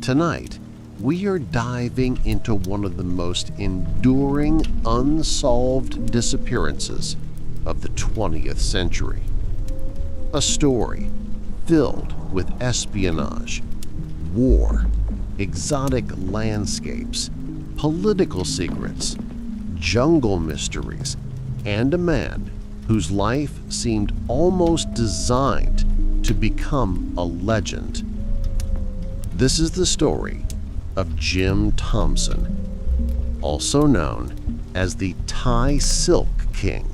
Tonight, we are diving into one of the most enduring unsolved disappearances of the 20th century. A story filled with espionage, war, exotic landscapes, political secrets, jungle mysteries, and a man whose life seemed almost designed to become a legend. This is the story of Jim Thompson, also known as the Thai Silk King.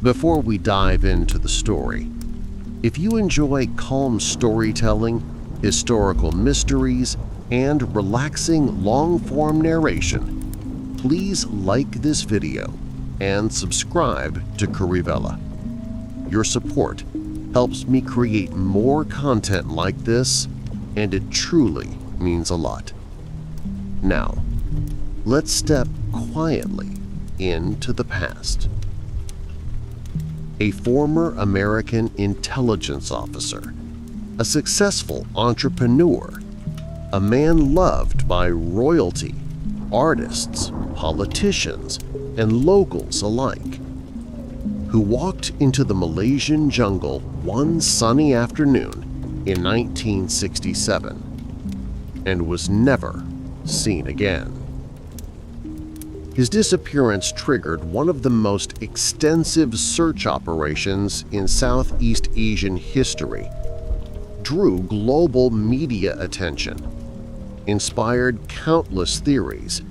Before we dive into the story, if you enjoy calm storytelling, historical mysteries, and relaxing long-form narration, please like this video and subscribe to Curivella. Your support helps me create more content like this, and it truly means a lot. Now, let's step quietly into the past. A former American intelligence officer, a successful entrepreneur, a man loved by royalty, artists, politicians, and locals alike, who walked into the Malaysian jungle one sunny afternoon in 1967 and was never seen again. His disappearance triggered one of the most extensive search operations in Southeast Asian history, drew global media attention, inspired countless theories,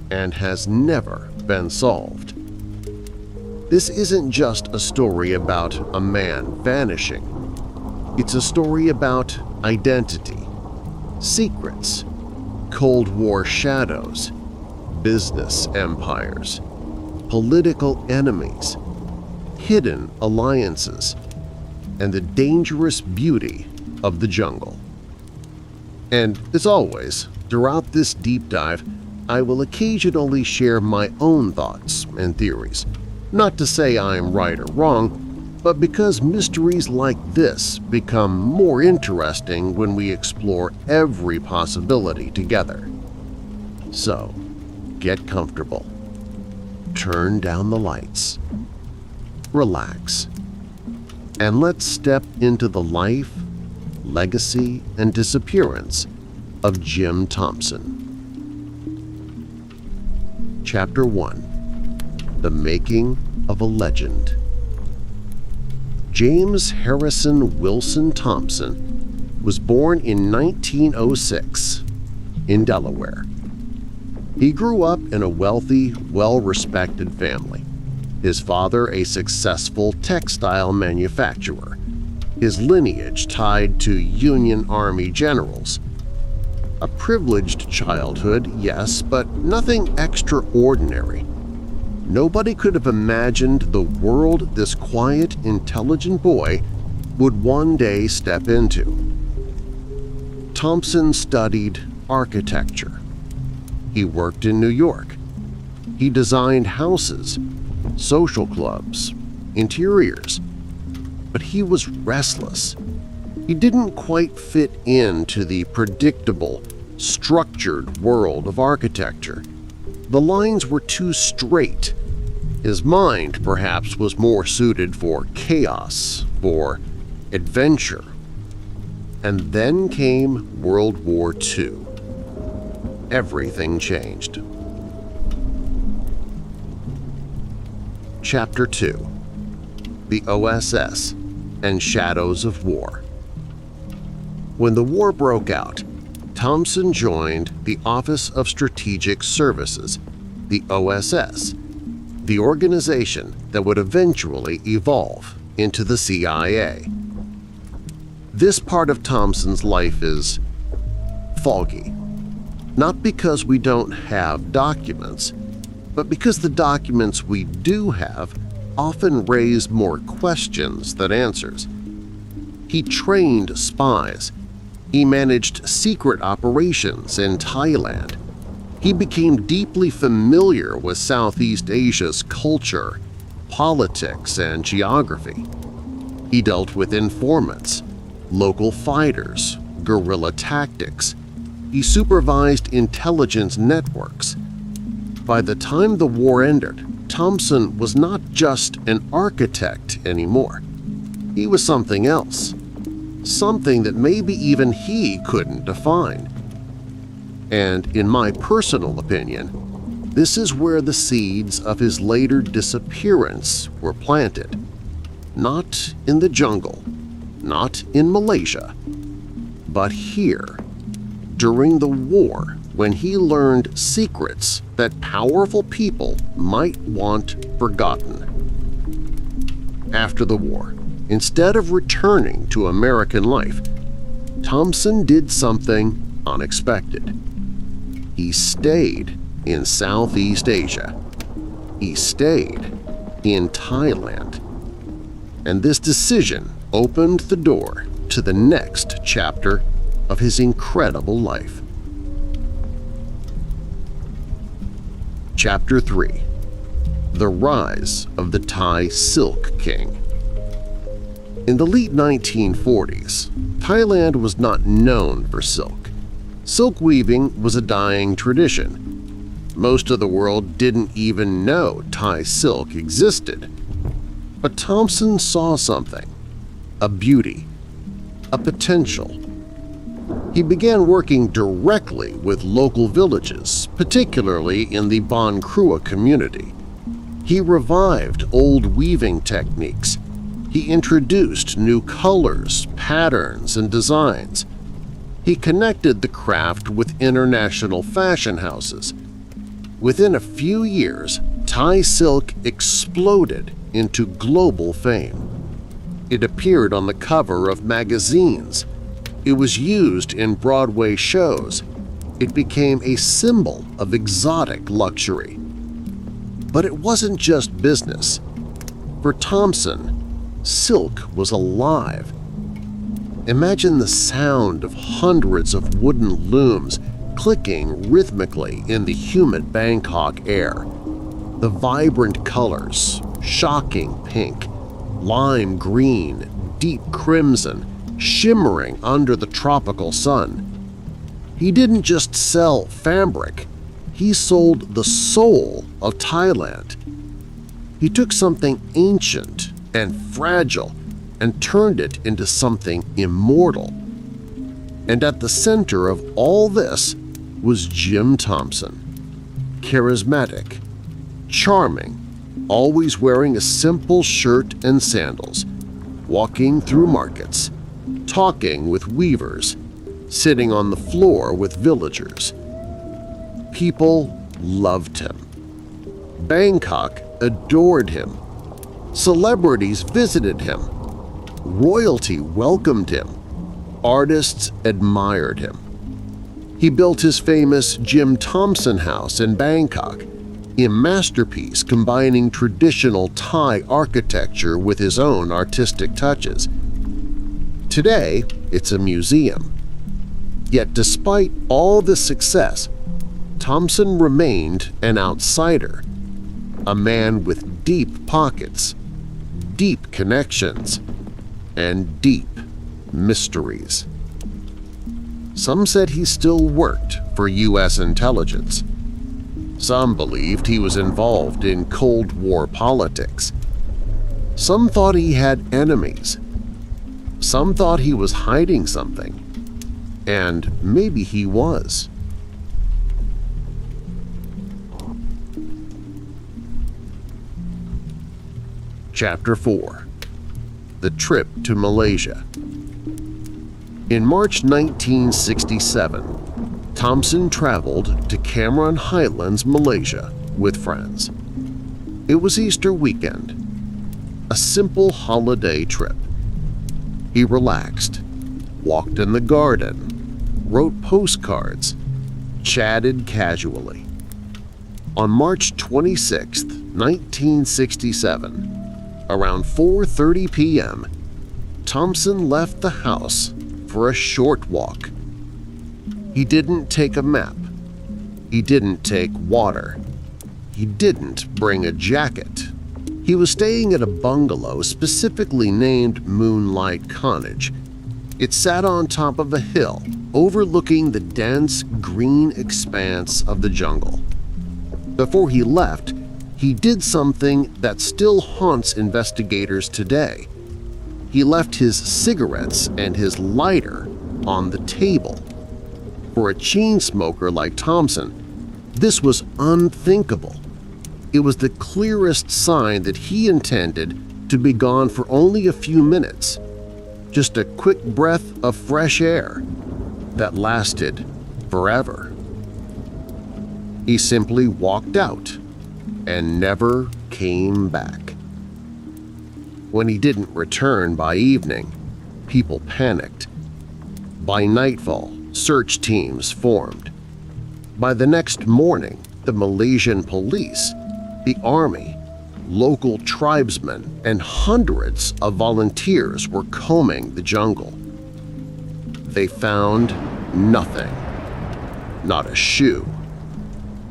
and has never been solved. This isn't just a story about a man vanishing. It's a story about identity, secrets, Cold War shadows, business empires, political enemies, hidden alliances, and the dangerous beauty of the jungle. And as always, throughout this deep dive, I will occasionally share my own thoughts and theories, not to say I am right or wrong, but because mysteries like this become more interesting when we explore every possibility together. So, get comfortable, turn down the lights, relax, and let's step into the life, legacy, and disappearance of Jim Thompson. Chapter 1: The Making of a Legend. James Harrison Wilson Thompson was born in 1906 in Delaware. He grew up in a wealthy, well-respected family. His father a successful textile manufacturer, his lineage tied to Union Army generals. A privileged childhood, yes, but nothing extraordinary. Nobody could have imagined the world this quiet, intelligent boy would one day step into. Thompson studied architecture. He worked in New York. He designed houses, social clubs, interiors. But he was restless. He didn't quite fit into the predictable, structured world of architecture. The lines were too straight. His mind, perhaps, was more suited for chaos, for adventure. And then came World War II. Everything changed. Chapter 2: The OSS and Shadows of War. When the war broke out, Thompson joined the Office of Strategic Services, the OSS, the organization that would eventually evolve into the CIA. This part of Thompson's life is foggy, not because we don't have documents, but because the documents we do have often raise more questions than answers. He trained spies. He managed secret operations in Thailand. He became deeply familiar with Southeast Asia's culture, politics, and geography. He dealt with informants, local fighters, guerrilla tactics. He supervised intelligence networks. By the time the war ended, Thompson was not just an architect anymore. He was something else, something that maybe even he couldn't define. And in my personal opinion, this is where the seeds of his later disappearance were planted. Not in the jungle, not in Malaysia, but here, during the war, when he learned secrets that powerful people might want forgotten. After the war, instead of returning to American life, Thompson did something unexpected. He stayed in Southeast Asia. He stayed in Thailand. And this decision opened the door to the next chapter of his incredible life. Chapter 3: The Rise of the Thai Silk King. In the late 1940s, Thailand was not known for silk. Silk weaving was a dying tradition. Most of the world didn't even know Thai silk existed. But Thompson saw something, a beauty, a potential. He began working directly with local villages, particularly in the Bon Krua community. He revived old weaving techniques. He introduced new colors, patterns, and designs. He connected the craft with international fashion houses. Within a few years, Thai silk exploded into global fame. It appeared on the cover of magazines. It was used in Broadway shows. It became a symbol of exotic luxury. But it wasn't just business. For Thompson, silk was alive. Imagine the sound of hundreds of wooden looms clicking rhythmically in the humid Bangkok air. The vibrant colors, shocking pink, lime green, deep crimson, shimmering under the tropical sun. He didn't just sell fabric, he sold the soul of Thailand. He took something ancient and fragile and turned it into something immortal. And at the center of all this was Jim Thompson, charismatic, charming, always wearing a simple shirt and sandals, walking through markets, talking with weavers, sitting on the floor with villagers. People loved him. Bangkok adored him. Celebrities visited him. Royalty welcomed him. Artists admired him. He built his famous Jim Thompson house in Bangkok, a masterpiece combining traditional Thai architecture with his own artistic touches. Today, it's a museum. Yet despite all this success, Thompson remained an outsider, a man with deep pockets, deep connections, and deep mysteries. Some said he still worked for U.S. intelligence. Some believed he was involved in Cold War politics. Some thought he had enemies. Some thought he was hiding something. And maybe he was. Chapter 4: The Trip to Malaysia. In March 1967, Thompson traveled to Cameron Highlands, Malaysia, with friends. It was Easter weekend, a simple holiday trip. He relaxed, walked in the garden, wrote postcards, chatted casually. On March 26, 1967, around 4:30 p.m., Thompson left the house for a short walk. He didn't take a map. He didn't take water. He didn't bring a jacket. He was staying at a bungalow specifically named Moonlight Cottage. It sat on top of a hill, overlooking the dense green expanse of the jungle. Before he left, he did something that still haunts investigators today. He left his cigarettes and his lighter on the table. For a chain smoker like Thompson, this was unthinkable. It was the clearest sign that he intended to be gone for only a few minutes, just a quick breath of fresh air that lasted forever. He simply walked out and never came back. When he didn't return by evening, people panicked. By nightfall, search teams formed. By the next morning, the Malaysian police, the army, local tribesmen, and hundreds of volunteers were combing the jungle. They found nothing. Not a shoe,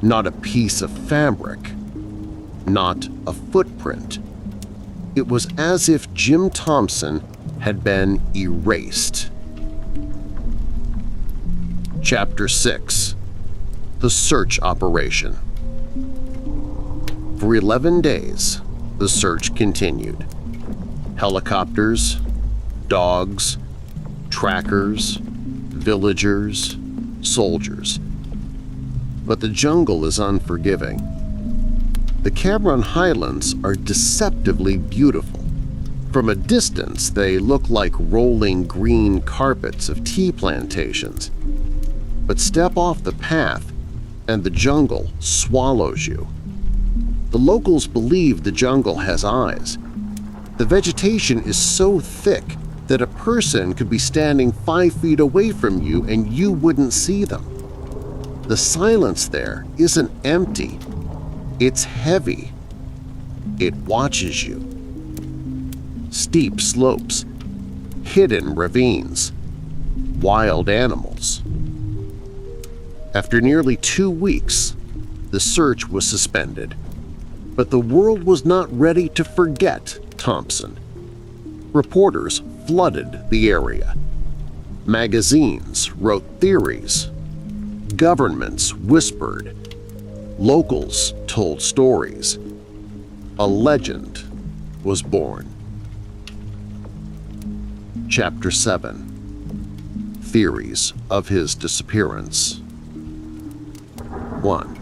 not a piece of fabric, not a footprint. It was as if Jim Thompson had been erased. Chapter 6. The Search Operation. For 11 days, the search continued. Helicopters, dogs, trackers, villagers, soldiers. But the jungle is unforgiving. The Cameron Highlands are deceptively beautiful. From a distance, they look like rolling green carpets of tea plantations. But step off the path, and the jungle swallows you. The locals believe the jungle has eyes. The vegetation is so thick that a person could be standing 5 feet away from you and you wouldn't see them. The silence there isn't empty. It's heavy. It watches you. Steep slopes, hidden ravines, wild animals. After nearly 2 weeks, the search was suspended. But the world was not ready to forget Thompson. Reporters flooded the area. Magazines wrote theories. Governments whispered. Locals told stories. A legend was born. Chapter 7. Theories of his disappearance. 1.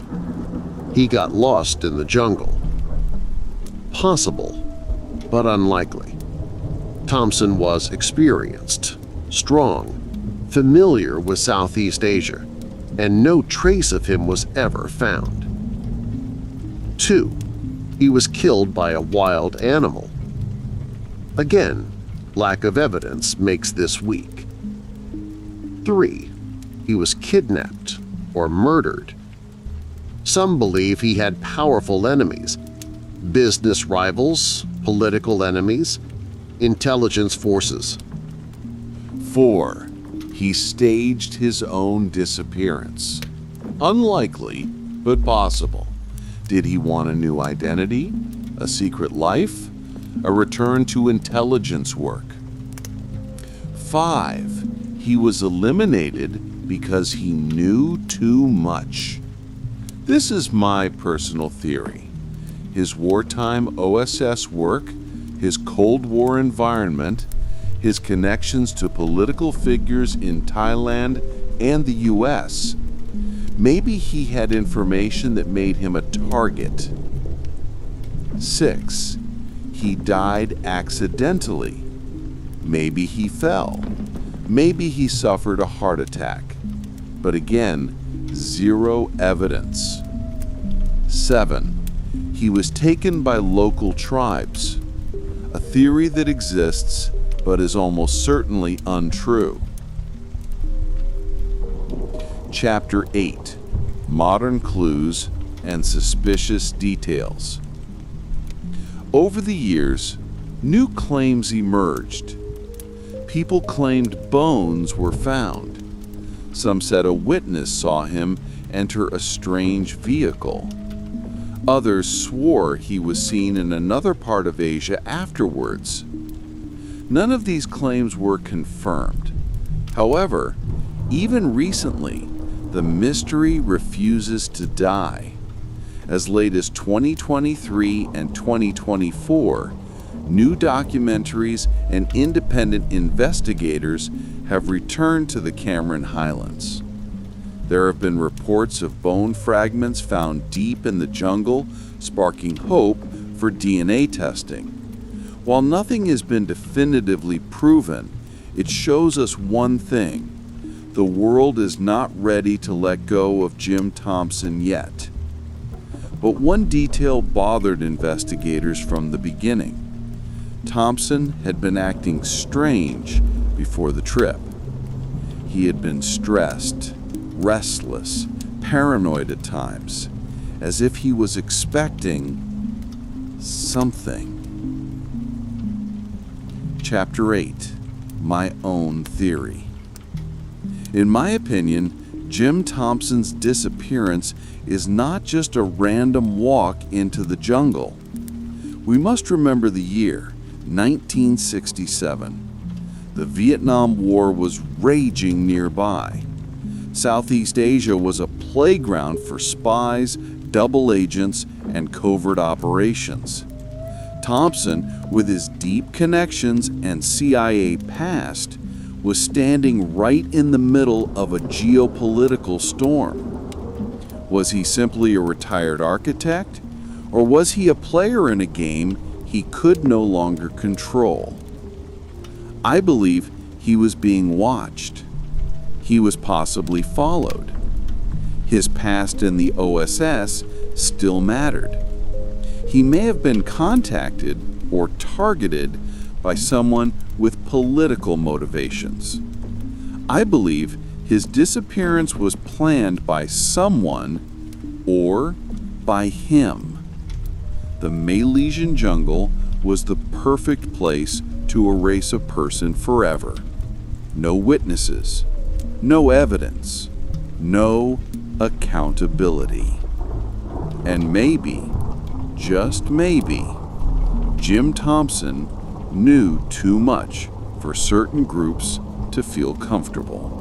He got lost in the jungle. Possible, but unlikely. Thompson was experienced, strong, familiar with Southeast Asia, and no trace of him was ever found. 2. He was killed by a wild animal. Again, lack of evidence makes this weak. 3. He was kidnapped or murdered. Some believe he had powerful enemies, business rivals, political enemies, intelligence forces. 4. He staged his own disappearance. Unlikely, but possible. Did he want a new identity, a secret life, a return to intelligence work? 5. He was eliminated because he knew too much. This is my personal theory. His wartime OSS work, his Cold War environment, his connections to political figures in Thailand and the US. Maybe he had information that made him a target. 6. He died accidentally. Maybe he fell. Maybe he suffered a heart attack. But again, zero evidence. 7. He was taken by local tribes, a theory that exists but is almost certainly untrue. Chapter 8. Modern Clues and Suspicious Details. Over the years, new claims emerged. People claimed bones were found. Some said a witness saw him enter a strange vehicle. Others swore he was seen in another part of Asia afterwards. None of these claims were confirmed, However, even recently, the mystery refuses to die. As late as 2023 and 2024, new documentaries and independent investigators have returned to the Cameron Highlands. There have been reports of bone fragments found deep in the jungle, sparking hope for DNA testing. While nothing has been definitively proven, it shows us one thing: the world is not ready to let go of Jim Thompson yet. But one detail bothered investigators from the beginning. Thompson had been acting strange before the trip. He had been stressed, restless, paranoid at times, as if he was expecting something. Chapter 8: My Own Theory. In my opinion, Jim Thompson's disappearance is not just a random walk into the jungle. We must remember the year, 1967. The Vietnam War was raging nearby. Southeast Asia was a playground for spies, double agents, and covert operations. Thompson, with his deep connections and CIA past, was standing right in the middle of a geopolitical storm. Was he simply a retired architect, or was he a player in a game he could no longer control? I believe he was being watched. He was possibly followed. His past in the OSS still mattered. He may have been contacted or targeted by someone with political motivations. I believe his disappearance was planned by someone or by him. The Malaysian jungle was the perfect place to erase a person forever. No witnesses, no evidence, no accountability. And maybe, just maybe, Jim Thompson knew too much for certain groups to feel comfortable.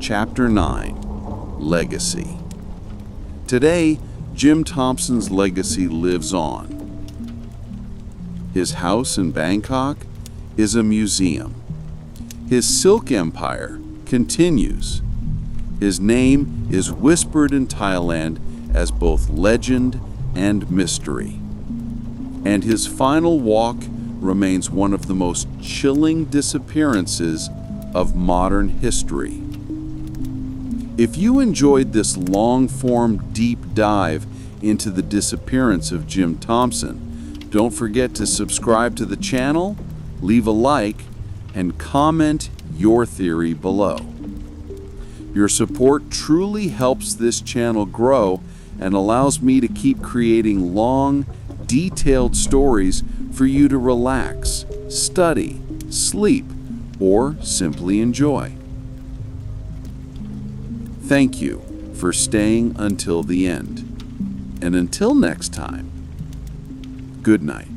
Chapter 9: Legacy. Today, Jim Thompson's legacy lives on. His house in Bangkok is a museum. His silk empire continues. His name is whispered in Thailand as both legend and mystery. And his final walk remains one of the most chilling disappearances of modern history. If you enjoyed this long-form deep dive into the disappearance of Jim Thompson, don't forget to subscribe to the channel, leave a like, and comment your theory below. Your support truly helps this channel grow and allows me to keep creating long, detailed stories for you to relax, study, sleep, or simply enjoy. Thank you for staying until the end. And until next time, good night.